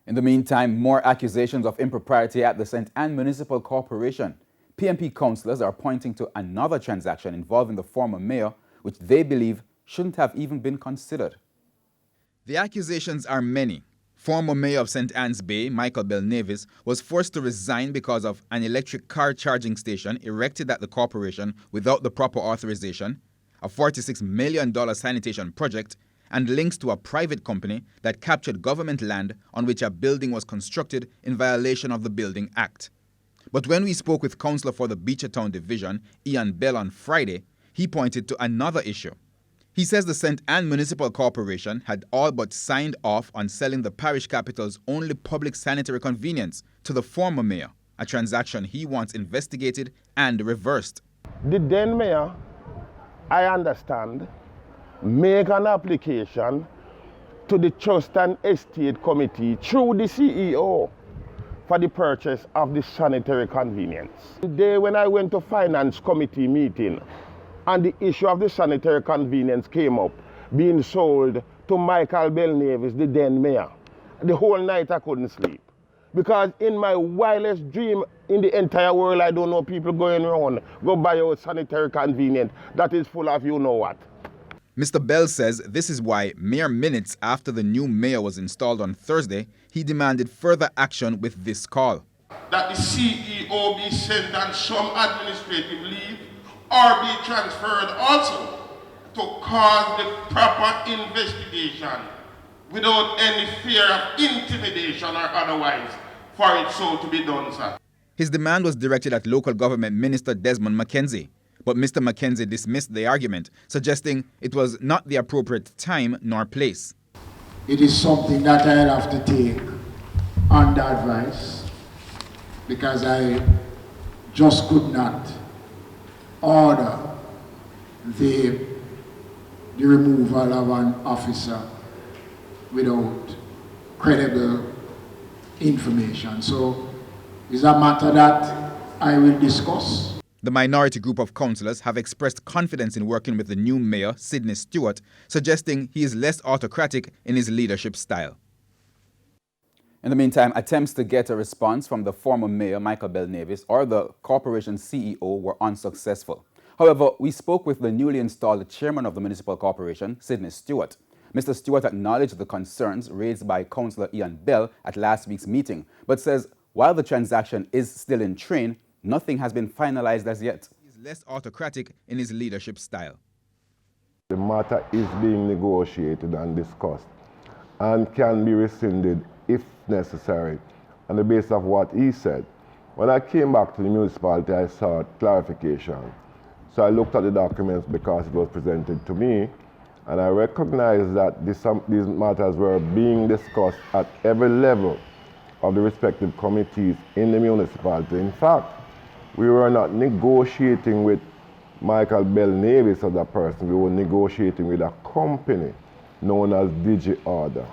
In the meantime, more accusations of impropriety at the St. Ann Municipal Corporation. PMP councillors are pointing to another transaction involving the former mayor, which they believe shouldn't have even been considered. The accusations are many. Former mayor of St. Ann's Bay, Michael Belnavis, was forced to resign because of an electric car charging station erected at the corporation without the proper authorization, a $46 million sanitation project, and links to a private company that captured government land on which a building was constructed in violation of the Building Act. But when we spoke with Councillor for the Beechertown Division, Ian Bell, on Friday, he pointed to another issue. He says the St. Ann Municipal Corporation had all but signed off on selling the parish capital's only public sanitary convenience to the former mayor, a transaction he wants investigated and reversed. The then mayor, I understand, make an application to the Trust and Estate Committee through the CEO for the purchase of the sanitary convenience. The day when I went to Finance Committee meeting and the issue of the sanitary convenience came up, being sold to Michael Belnavis, the then mayor, the whole night I couldn't sleep. Because in my wildest dream in the entire world, I don't know people going around, go buy out sanitary convenience that is full of you know what. Mr. Bell says this is why mere minutes after the new mayor was installed on Thursday, he demanded further action with this call. That the CEO be sent on some administrative leave or be transferred also to cause the proper investigation without any fear of intimidation or otherwise for it so to be done, sir. His demand was directed at local government minister Desmond McKenzie. But Mr. McKenzie dismissed the argument, suggesting it was not the appropriate time nor place. It is something that I'll have to take under advice because I just could not order the removal of an officer without credible information. So it's a matter that I will discuss. The minority group of councillors have expressed confidence in working with the new mayor, Sidney Stewart, suggesting he is less autocratic in his leadership style. In the meantime, attempts to get a response from the former mayor, Michael Belnavis, or the corporation's CEO were unsuccessful. However, we spoke with the newly installed chairman of the municipal corporation, Sidney Stewart. Mr. Stewart acknowledged the concerns raised by Councillor Ian Bell at last week's meeting, but says while the transaction is still in train, nothing has been finalized as yet. He is less autocratic in his leadership style. The matter is being negotiated and discussed and can be rescinded if necessary on the basis of what he said. When I came back to the municipality, I sought clarification. So I looked at the documents because it was presented to me, and I recognized that these matters were being discussed at every level of the respective committees in the municipality. In fact, we were not negotiating with Michael Belnavis as a person, we were negotiating with a company known as DigiOrder.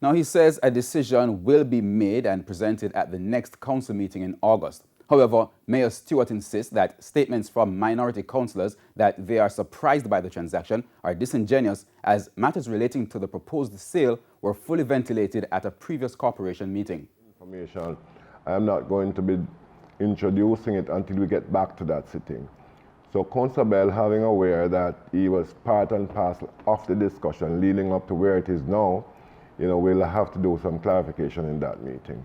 Now he says a decision will be made and presented at the next council meeting in August. However, Mayor Stewart insists that statements from minority councillors that they are surprised by the transaction are disingenuous, as matters relating to the proposed sale were fully ventilated at a previous corporation meeting. Information, I am not going to be introducing it until we get back to that sitting. So Councillor Bell, having aware that he was part and parcel of the discussion leading up to where it is now, we'll have to do some clarification in that meeting.